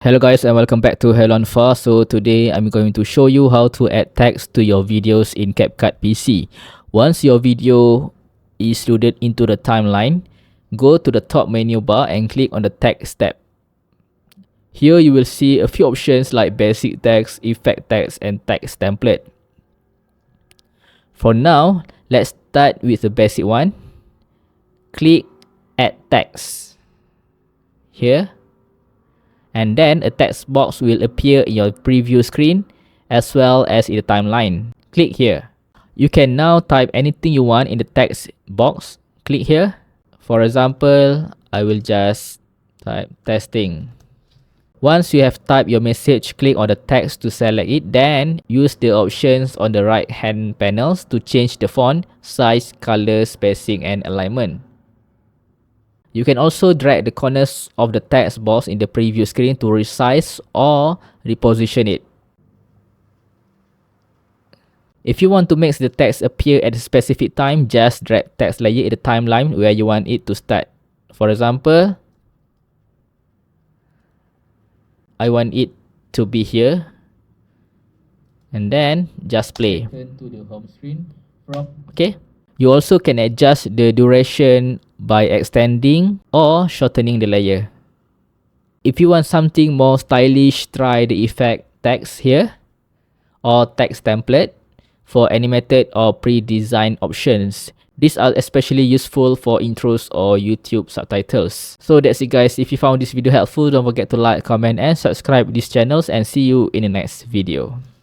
Hello guys and welcome back to Heloanfa. So today I'm going to show you how to add text to your videos in CapCut PC. Once your video is loaded into the timeline, go to the top menu bar and click on the text tab. Here you will see a few options like basic text, effect text and text template. For now, let's start with the basic one. Click add text here. And then a text box will appear in your preview screen as well as in the timeline. Click here. You can now type anything you want in the text box. Click here. For example, I will just type testing. Once you have typed your message, click on the text to select it. Then use the options on the right hand panels to change the font, size, color, spacing and alignment. You can also drag the corners of the text box in the preview screen to resize or reposition it. If you want to make the text appear at a specific time, just drag text layer in the timeline where you want it to start. For example, I want it to be here. And then just play. Turn to the home screen from okay. You also can adjust the duration by extending or shortening the layer. If you want something more stylish, try the effect text here or text template for animated or pre-designed options. These are especially useful for intros or YouTube subtitles. So that's it guys. If you found this video helpful, don't forget to like, comment and subscribe these channels and see you in the next video.